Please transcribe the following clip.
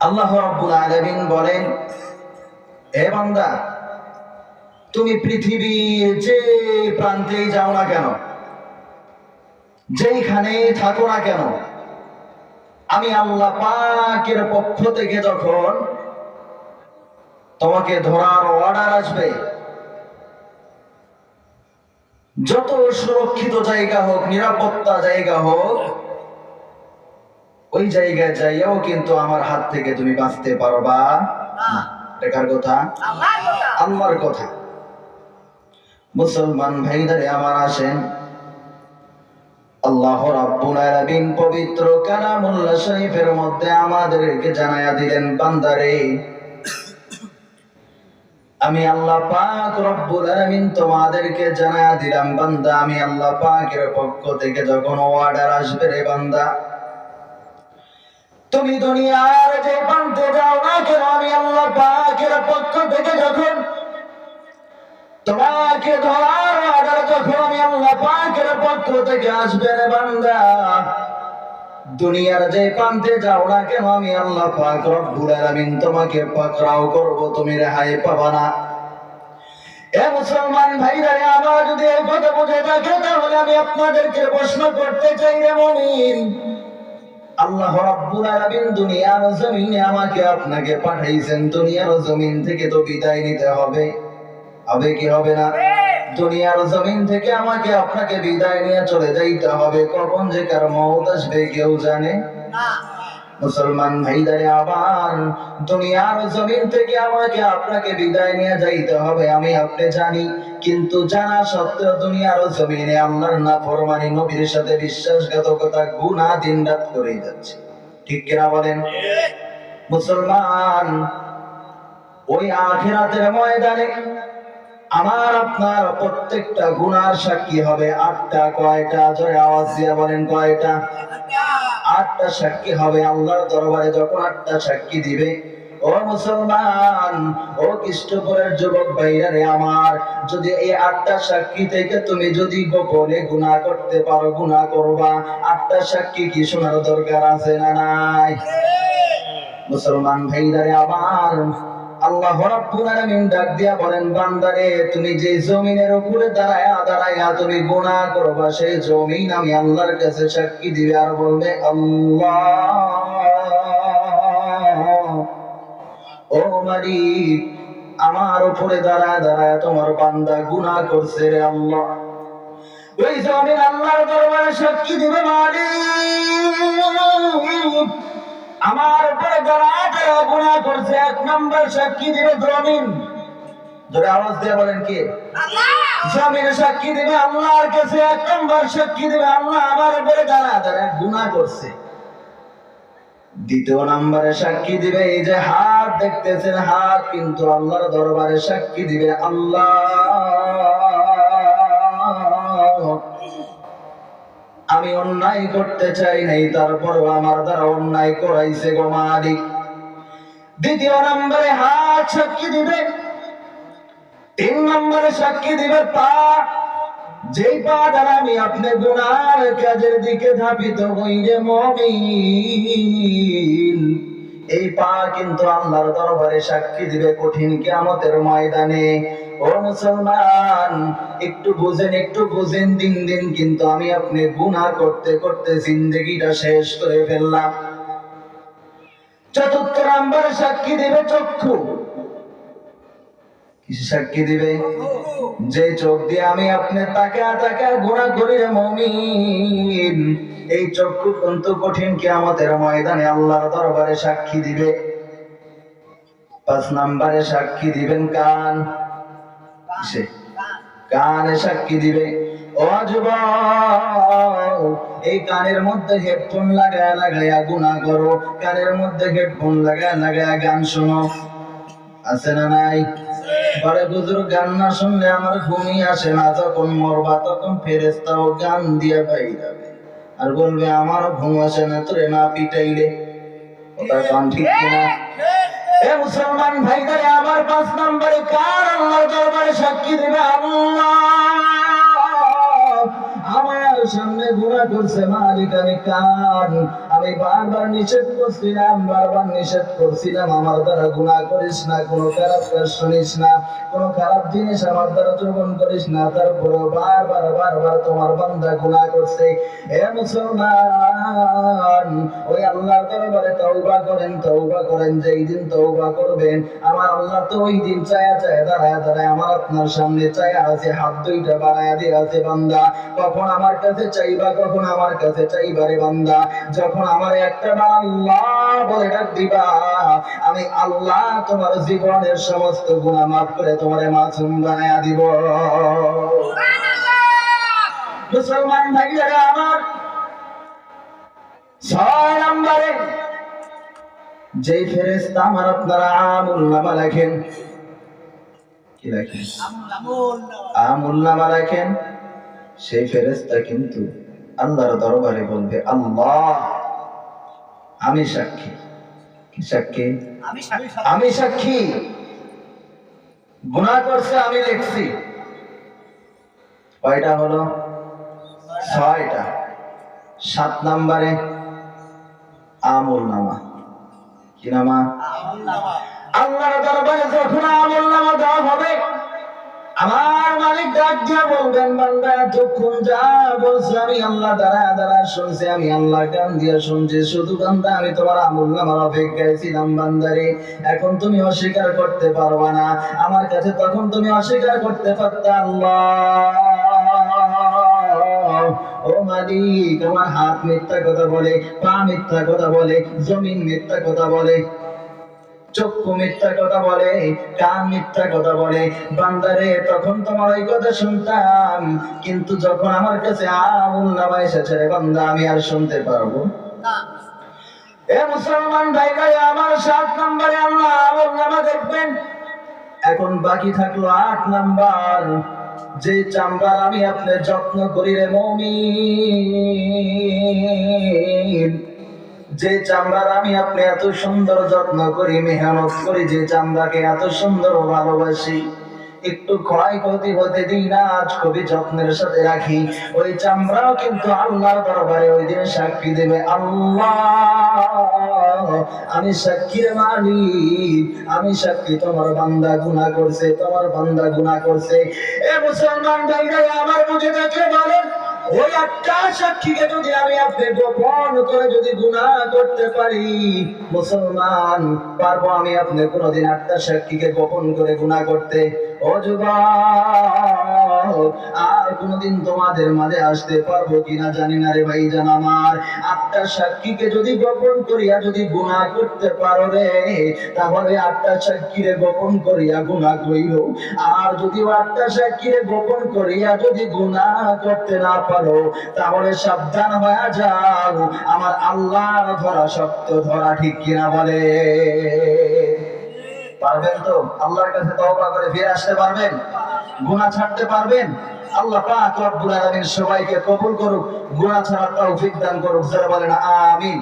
আল্লাহ রাব্বুল আলামিন বলেন, হে বান্দা, তুমি পৃথিবীর যে প্রান্তেই যাও না কেন, যেইখানে থাকো না কেন, আমি আল্লাহ পাকের পক্ষ থেকে যখন তোমাকে ধরার অর্ডার আসবে, যত সুরক্ষিত জায়গা হোক, নিরাপত্তা জায়গা হোক, ওই জায়গায় যাইয়াও কিন্তু আমার হাত থেকে তুমি বাঁচতে পারবা না। কার কথা? আল্লাহর কথা। মুসলমান ভাইদারে আমার আসেন, আল্লাহ রাব্বুল আলামিন পবিত্র কালামুল্লাহ শরীফের মধ্যে আমাদেরকে জানায়া দিলেন, বান্দারে, আমি আল্লাহ পাক রব্বুল আলামিন তোমাদেরকে জানায়া দিলাম, বান্দা, আমি আল্লাহ পাকের পক্ষ থেকে যখন অর্ডার আসবে রে বান্দা, তুমি দুনিয়ার যে প্রান্তে যাও না কেন, আমি আল্লাহ পাকের পক্ষ থেকে যখন তোমাকে ধরার অর্ডার যখন আমি আল্লাহ পাকের পক্ষ থেকে আসবে রে বান্দা, দুনিয়ার যে প্রান্তে যাও না কেন, আমি আল্লাহ পাক রব্বুল আলামিন তোমাকে পাকড়াও করব, তুমি রেহাই পাবা না। এ মুসলমান ভাইরা, আমার যদি এই কথা বুঝে থাকে, তাহলে আমি আপনাদেরকে প্রশ্ন করতে চাই, রে মুমিন, আল্লাহ রাব্বুল আলামিন দুনিয়ার জমিনে আমাকে আপনাকে পাঠাইছেন, দুনিয়ার জমিন থেকে তো বিদায় নিতে হবে, হবে কি হবে না? দুনিয়ার জমিন থেকে আমাকে আপনাকে বিদায় নিয়ে চলে যাইতে হবে। কখন যে কার মওত আসবে কেউ জানে না। মুসলমান ভাইদারে, আবার দুনিয়ার জমিন থেকে আমাকে আপনাকে বিদায় নিয়ে যাইতে হবে, আমি আপনি জানি, কিন্তু জানা সত্ত্বেও দুনিয়ার জমিনে আল্লাহর নাফরমানি, নবীর সাথে বিশ্বাসঘাতকতা, গুনাহ দিনরাত করেই যাচ্ছে। ঠিক কিনা বলেন? মুসলমান, ওই আখিরাতের ময়দানে আমার আপনার প্রত্যেকটা গুনার সাক্ষী হবে আটটা। কয়টা? জোরে আওয়াজ দিয়ে বলেন, কয়টা? আটটা সাক্ষী হবে আল্লাহর দরবারে। যখন আটটা সাক্ষী দিবে, ও মুসলমান, ও খ্রিস্টপুরের যুবক ভাইরা রে আমার, যদি এই আটটা সাক্ষী থেকে তুমি যদি গোপনে গুনাহ করতে পারো, গুনাহ করবা, আটটা সাক্ষী কি শোনার দরকার আছে না নাই? মুসলমান ভাইরা রে আমার, আল্লাহ রাব্বুল আলামিন ডাক দিয়া বলেন, বান্দারে, তুমি যে জমিনের উপরে দাঁড়ায়া তুমি গুনাহ করবা, সেই জমিন আমি আল্লাহর কাছে সাক্ষী দিবে আর বলবে, আল্লাহ, ও মালিক, আমার উপরে দাঁড়ায়া তোমার বান্দা গুনাহ করছে রে আল্লাহ। ওই জমিন আল্লাহর দরবারে সাক্ষী দিবে, মালিক, আমার উপরে যারা গুনাহ করছে, এক নম্বর সাক্ষী দিবে জমিন। জোরে আওয়াজ দিয়ে বলেন, কে? আল্লাহ। জমিন সাক্ষী দিবে আল্লাহর কাছে, এক নম্বর সাক্ষী দিবে, আল্লাহ আমার উপরে যারা গুনাহ করছে। দ্বিতীয় নম্বরে সাক্ষী দিবে, এই যে হাত দেখতেছেন, হাত কিন্তু আল্লাহর দরবারে সাক্ষী দিবে, আল্লাহ, আমি অন্যায় করতে চাই নাই, তারপরও আমার দ্বারা অন্যায় করাইছে গো মালিক। দ্বিতীয় নম্বরে হাত সাক্ষী দিবে। তিন নম্বরে সাক্ষী দিবে পা, যেই পা দ্বারা আমি আপনি গুনার কাজের দিকে ধাবিত হই রে মুমিন, এই পা কিন্তু আল্লাহর দরবারে সাক্ষী দিবে কঠিন কিয়ামতের ময়দানে। ও মুসলমান, একটু বুঝেন, দিন দিন কিন্তু আমি আপনি গুনাহ করতে করতে জিন্দেগিটা শেষ করে ফেললাম। চতুর্থ নম্বরে সাক্ষী দিবে চক্ষু। কি সাক্ষী দিবে? যে চোখ দিয়ে আমি আপনি তাকা গুনাহ করি রে মুমিন, এই চক্ষু কিন্তু কঠিন কিয়ামতের ময়দানে আল্লাহর দরবারে সাক্ষী দিবে। 5 নম্বরে সাক্ষী দিবেন কান। কানে সাক্ষী দিবে। ও যুবক, এই কানের মধ্যে হেডফোন লাগায়া গুনাহ করো, কানের মধ্যে হেডফোন লাগায়া গান শোনো, আছে না নাই? বড় বুজুর্গ, গান না শুনলে আমার ঘুমই আসে না, যখন মরবা তখন ফেরেশতাও গান দিয়ে পাই যাবে আর বলবে আমারও ঘুম আসে না তোরে না পিটাইলে। কথা কোন ঠিক কিনা? এ মুসলমান ভাইদারে আমার, 5 নম্বরে কার আল্লাহর দরবারে সাক্ষী দিবে, আল্লাহ, আমার সামনে গুনাহ করছে মালিক, আমি কান আমি বারবার নিষেধ করছিলাম, আমার দ্বারা গুনাহ করিস না, কোনো খারাপ কাজ শুনিস না, কোনো খারাপ জিনিস আমার দ্বারা শ্রবণ করিস না। তারপরে বারবার তোমার বান্দা গুনাহ করছে। হে মুসলমান, ওই আল্লাহর দরবারে তওবা করেন। যেই দিন তওবা করবেন, আমার আল্লাহ তো ওই দিন চায়া দাঁড়ায় আমার আপনার সামনে চায়া আছে, হাত দুইটা বাড়ায়া দিয়ে আছে, বান্দা কখন আমার কাছে চাইবা, কখন আমার কাছে চাইবা রে বান্দা? যখন আমার একটা বার আল্লাহ বলে ডাক দিবা, আমি আল্লাহ তোমার জীবনের সমস্ত গুনাহ মাফ করে তোমারে মাসুম বানায়া দিব। মুসলমান ভাইরা আমার, 6 নম্বরে যেই ফেরেশতা আমার আপনারা আমুল নামা লেখেন, কি লেখেন? আমুল নামা লেখেন। সেই ফেরেশতা কিন্তু আল্লাহর দরবারে বলবে, আল্লাহ আমি সাক্ষী। কি সাক্ষী? আমি সাক্ষী, গুনাহ করছে আমি লিখছি। কয়টা হলো? 6টা। 7 নম্বরে আমুল নামা। কি নামা? আল্লাহর দরবারে যখন আমুল নামা দেওয়া হবে, আমার মালিক ডাক দিয়া বলবেন, বান্দা এতক্ষণ যা বলছে আমি আল্লাহ দাঁড়া শুনছি, আমি আল্লাহ কান দিয়া শুনছি। শুধু বান্দা আমি তোমার আমল নামার অপেক্ষায় ছিলাম। বান্দারে, এখন তুমি অস্বীকার করতে পারবা না আমার কাছে, তখন তুমি অস্বীকার করতে পারতা। আল্লাহ ও মালিক, আমার হাত মিথ্যা কথা বলে, পা মিথ্যা কথা বলে, জমিন মিথ্যা কথা বলে, চক্ষু মিথ্যা কথা বলে, কান মিথ্যা কথা বলে। বান্দারে, তখন তোমার ওই কথা শুনতাম, কিন্তু যখন আমার কাছে আমল নামা এসেছে রে বান্দা, আমি আর শুনতে পারবো না। এ মুসলমান ভাইরা আমার, 7 নম্বরে আল্লাহ আমল নামা দেখবেন। এখন বাকি থাকলো 8 নাম্বার। যে চামড়ার আমি আপনার যত্ন করি রে মুমিন, যে চামড়ার আমি আপনি এত সুন্দর যত্ন করি, মেহনত করি, যে চামড়াকে এত সুন্দর ভালোবাসি, একটু ক্ষয়ক্ষতি হতে দিই না, আজ খুবই যত্নের সাথে রাখি, ওই চামড়াও কিন্তু আল্লাহর দরবারে ওই দিন সাক্ষী দেবে, আল্লাহ আমি সাক্ষীর মালিক, আমি সাক্ষী তোমার বান্দা গুনাহ করছে, তোমার বান্দা গুনাহ করছে। এ মুসলমান ভাইরা আমার, বুঝে দেখলে বলেন, ওই 8টা সাক্ষীকে যদি আমি আপনি গোপন করে যদি গুনাহ করতে পারি, মুসলমান, পারবো আমি আপনি কোনদিন 8টা সাক্ষীকে গোপন করে গুনাহ করতে? ও যুবক, আর কোনদিন তোমাদের মাঝে আসতে পারবো কিনা জানি না রে ভাইজান আমার। 8টা সাক্ষীকে যদি গোপন করিয়া যদি গুনাহ করতে পারো রে, তাহলে 8টা সাক্ষীরে গোপন করিয়া গুনাহ কইরো। আর যদি 8টা সাক্ষীরে গোপন করিয়া যদি গুনাহ করতে না পারো, তাহলে সাবধান হয়ে যাও, আমার আল্লাহর ধরা শক্ত ধরা, ঠিক কিনা বলে? পারবেন তো? আল্লাহর কাছে তওবা করে ফিরে আসতে পারবেন? গুনাহ ছাড়তে পারবেন? আল্লাহ পাক রব্বুল আলামিন সবাইকে কবুল করুক, গুনাহ ছাড়ার তৌফিক দান করুক। যারা বলেন আমিন।